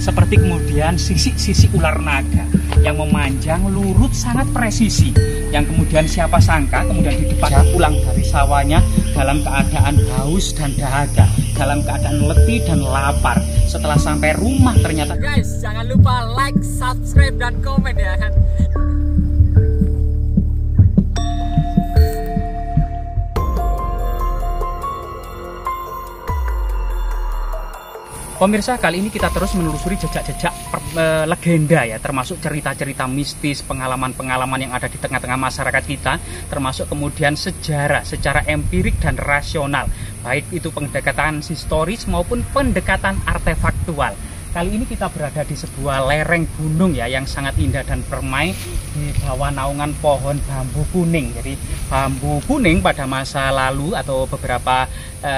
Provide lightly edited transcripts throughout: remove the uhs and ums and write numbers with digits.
seperti kemudian sisik-sisik ular naga yang memanjang lurut sangat presisi, yang kemudian siapa sangka kemudian di depan pulang dari sawahnya dalam keadaan haus dan dahaga, dalam keadaan letih dan lapar. Setelah sampai rumah ternyata, guys, jangan lupa like, subscribe, dan komen ya kan. Pemirsa, kali ini kita terus menelusuri jejak-jejak legenda ya, termasuk cerita-cerita mistis, pengalaman-pengalaman yang ada di tengah-tengah masyarakat kita, termasuk kemudian sejarah secara empirik dan rasional, baik itu pendekatan historis maupun pendekatan artefaktual. Kali ini kita berada di sebuah lereng gunung ya yang sangat indah dan permai di bawah naungan pohon bambu kuning. Jadi bambu kuning pada masa lalu atau beberapa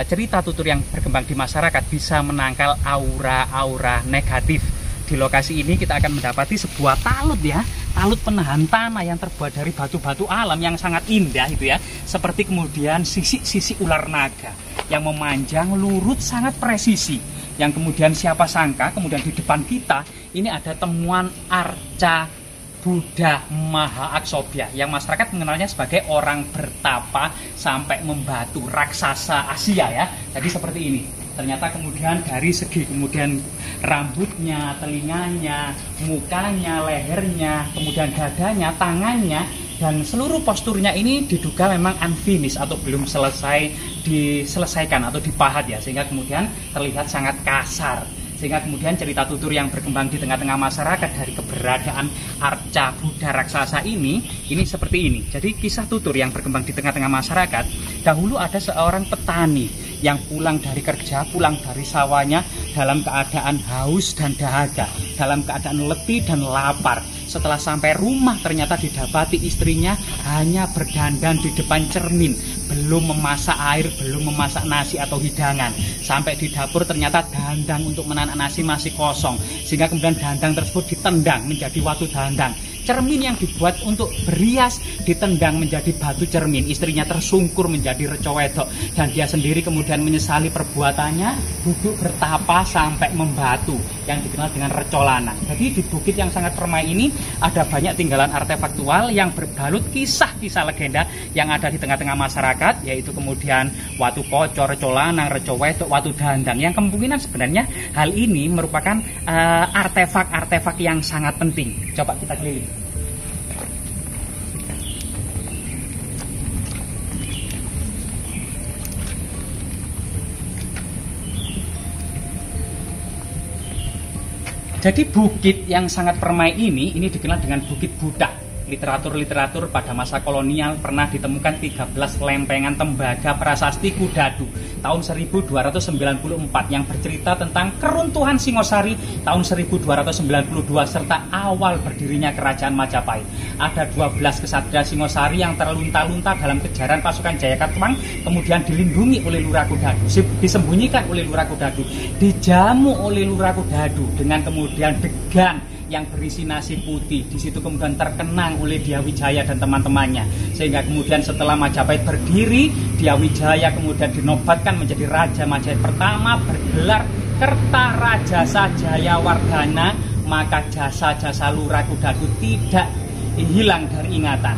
cerita tutur yang berkembang di masyarakat bisa menangkal aura-aura negatif. Di lokasi ini kita akan mendapati sebuah talut ya, talut penahan tanah yang terbuat dari batu-batu alam yang sangat indah itu ya, seperti kemudian sisik-sisik ular naga yang memanjang lurut sangat presisi, yang kemudian siapa sangka kemudian di depan kita ini ada temuan arca Buddha Maha Aksobya yang masyarakat mengenalnya sebagai orang bertapa sampai membatu, raksasa Asia ya. Jadi seperti ini. Ternyata kemudian dari segi kemudian rambutnya, telinganya, mukanya, lehernya, kemudian dadanya, tangannya, dan seluruh posturnya ini diduga memang unfinished atau belum selesai diselesaikan atau dipahat ya, sehingga kemudian terlihat sangat kasar. Sehingga kemudian cerita tutur yang berkembang di tengah-tengah masyarakat dari keberadaan arca Buddha raksasa ini seperti ini. Jadi kisah tutur yang berkembang di tengah-tengah masyarakat, dahulu ada seorang petani yang pulang dari kerja, pulang dari sawahnya dalam keadaan haus dan dahaga, dalam keadaan letih dan lapar. Setelah sampai rumah ternyata didapati istrinya hanya berdandan di depan cermin, belum memasak air, belum memasak nasi atau hidangan. Sampai di dapur ternyata dandang untuk menahan nasi masih kosong, sehingga kemudian dandang tersebut ditendang menjadi watu dandang. Cermin yang dibuat untuk berias ditendang menjadi batu cermin. Istrinya tersungkur menjadi reco wedok, dan dia sendiri kemudian menyesali perbuatannya, duduk bertapa sampai membatu yang dikenal dengan reco lanang. Jadi di bukit yang sangat permai ini ada banyak tinggalan artefaktual yang berbalut kisah-kisah legenda yang ada di tengah-tengah masyarakat, yaitu kemudian watu kocor, reco lanang, reco wedok, watu dandang, yang kemungkinan sebenarnya hal ini merupakan artefak-artefak yang sangat penting. Coba kita keliling. Jadi bukit yang sangat permai ini dikenal dengan Bukit Budak. Literatur-literatur pada masa kolonial pernah ditemukan 13 lempengan tembaga prasasti Kudadu tahun 1294 yang bercerita tentang keruntuhan Singosari tahun 1292 serta awal berdirinya Kerajaan Majapahit. Ada 12 kesatria Singosari yang terlunta-lunta dalam kejaran pasukan Jayakatwang, kemudian dilindungi oleh Lurah Kudadu, disembunyikan oleh Lurah Kudadu, dijamu oleh Lurah Kudadu dengan kemudian degan yang berisi nasi putih. Di situ kemudian terkenang oleh Diyawijaya dan teman-temannya, sehingga kemudian setelah Majapahit berdiri, Diyawijaya kemudian dinobatkan menjadi Raja Majapahit pertama bergelar Kertarajasa Jayawardhana. Maka jasa-jasa Lurah Kudadu tidak hilang dari ingatan.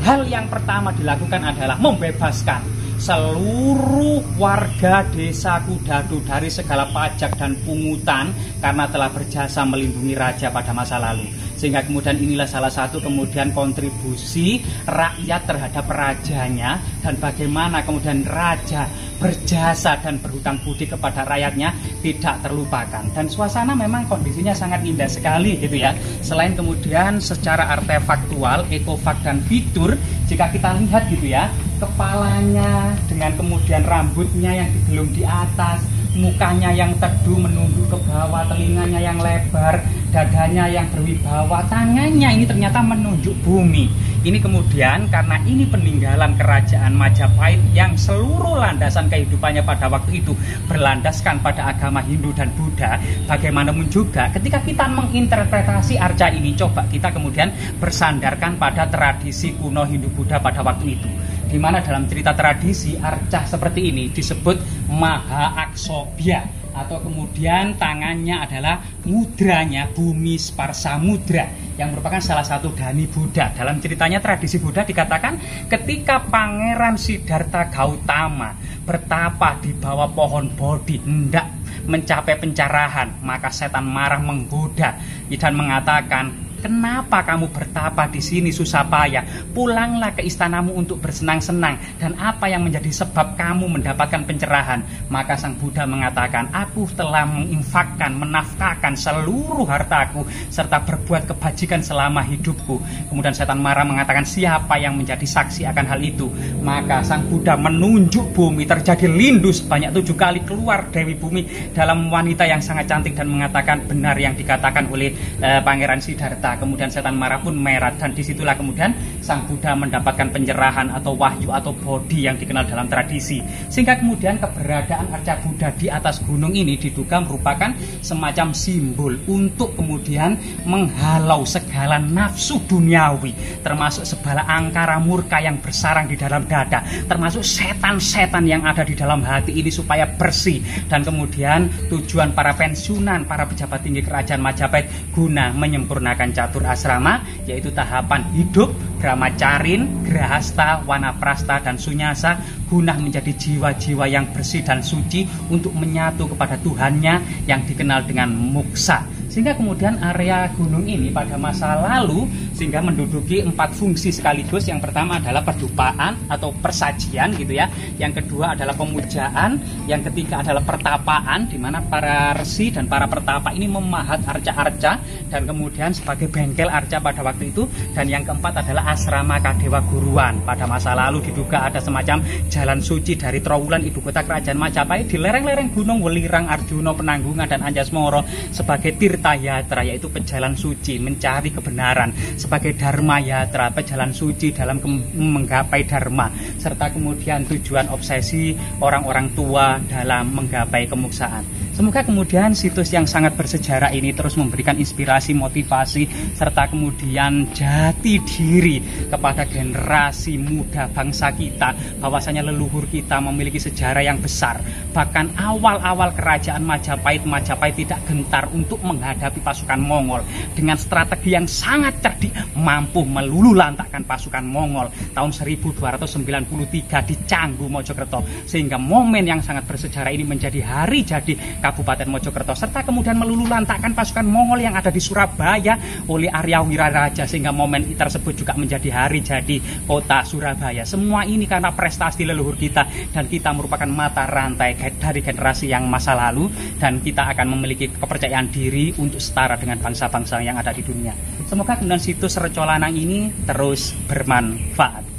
Hal yang pertama dilakukan adalah membebaskan seluruh warga desa Kudadu dari segala pajak dan pungutan karena telah berjasa melindungi raja pada masa lalu. Sehingga kemudian inilah salah satu kemudian kontribusi rakyat terhadap rajanya, dan bagaimana kemudian raja berjasa dan berhutang budi kepada rakyatnya tidak terlupakan. Dan suasana memang kondisinya sangat indah sekali gitu ya. Selain kemudian secara artefaktual, ekofak dan fitur, jika kita lihat gitu ya, kepalanya dengan kemudian rambutnya yang digelung di atas, mukanya yang teduh menunduk ke bawah, telinganya yang lebar, dadanya yang berwibawa, tangannya ini ternyata menunjuk bumi. Ini kemudian karena ini peninggalan Kerajaan Majapahit yang seluruh landasan kehidupannya pada waktu itu berlandaskan pada agama Hindu dan Buddha. Bagaimanapun juga ketika kita menginterpretasi arca ini, coba kita kemudian bersandarkan pada tradisi kuno Hindu Buddha pada waktu itu, di mana dalam cerita tradisi arca seperti ini disebut Maha Aksobya. atau kemudian tangannya adalah mudranya Bumi Sparsa Mudra yang merupakan salah satu dani Buddha. Dalam ceritanya tradisi Buddha dikatakan ketika Pangeran Siddhartha Gautama bertapa di bawah pohon Bodhi hendak mencapai pencerahan, maka setan marah menggoda dan mengatakan, kenapa kamu bertapa di sini susah payah? Pulanglah ke istanamu untuk bersenang-senang. Dan apa yang menjadi sebab kamu mendapatkan pencerahan? Maka Sang Buddha mengatakan, aku telah menginfakkan, menafkahkan seluruh hartaku serta berbuat kebajikan selama hidupku. Kemudian setan marah mengatakan, siapa yang menjadi saksi akan hal itu? Maka Sang Buddha menunjuk bumi, terjadi lindu sebanyak 7 kali, keluar Dewi Bumi dalam wanita yang sangat cantik dan mengatakan benar yang dikatakan oleh Pangeran Siddhartha. Kemudian setan marah pun merat, dan disitulah kemudian Sang Buddha mendapatkan pencerahan atau wahyu atau bodhi yang dikenal dalam tradisi. Sehingga kemudian keberadaan arca Buddha di atas gunung ini diduga merupakan semacam simbol untuk kemudian menghalau segala nafsu duniawi, termasuk sebala angkara murka yang bersarang di dalam dada, termasuk setan-setan yang ada di dalam hati ini supaya bersih. Dan kemudian tujuan para pensiunan, para pejabat tinggi kerajaan Majapahit guna menyempurnakan catur asrama, yaitu tahapan hidup, brahmacarin, grahasta, wanaprasta, dan sunyasa, guna menjadi jiwa-jiwa yang bersih dan suci untuk menyatu kepada Tuhannya yang dikenal dengan moksa. Sehingga kemudian area gunung ini pada masa lalu sehingga menduduki 4 fungsi sekaligus. Yang pertama adalah perdupaan atau persajian gitu ya. Yang kedua adalah pemujaan. Yang ketiga adalah pertapaan, di mana para resi dan para pertapa ini memahat arca-arca dan kemudian sebagai bengkel arca pada waktu itu. Dan yang keempat adalah asrama Kadewa Guruan. Pada masa lalu diduga ada semacam jalan suci dari Trowulan, ibu kota kerajaan Majapahit, di lereng-lereng gunung Welirang, Arjuna, Penanggungan, dan Anjasmara sebagai Tirta Yatra, yaitu pejalan suci mencari kebenaran, sebagai Dharma Yatra, pejalan suci dalam menggapai Dharma, serta kemudian tujuan obsesi orang-orang tua dalam menggapai kemuksaan. Semoga kemudian situs yang sangat bersejarah ini terus memberikan inspirasi, motivasi, serta kemudian jati diri kepada generasi muda bangsa kita, bahwasanya leluhur kita memiliki sejarah yang besar. Bahkan awal-awal kerajaan Majapahit tidak gentar untuk menghadapi pasukan Mongol dengan strategi yang sangat cerdik, mampu meluluhlantakkan pasukan Mongol tahun 1293 di Canggu Mojokerto, sehingga momen yang sangat bersejarah ini menjadi hari jadi Kabupaten Mojokerto, serta kemudian meluluhlantakkan pasukan Mongol yang ada di Surabaya oleh Arya Wiraraja, sehingga momen tersebut juga menjadi hari jadi kota Surabaya. Semua ini karena prestasi leluhur kita, dan kita merupakan mata rantai dari generasi yang masa lalu, dan kita akan memiliki kepercayaan diri untuk setara dengan bangsa-bangsa yang ada di dunia. Semoga kemudian situs Reco Lanang ini terus bermanfaat.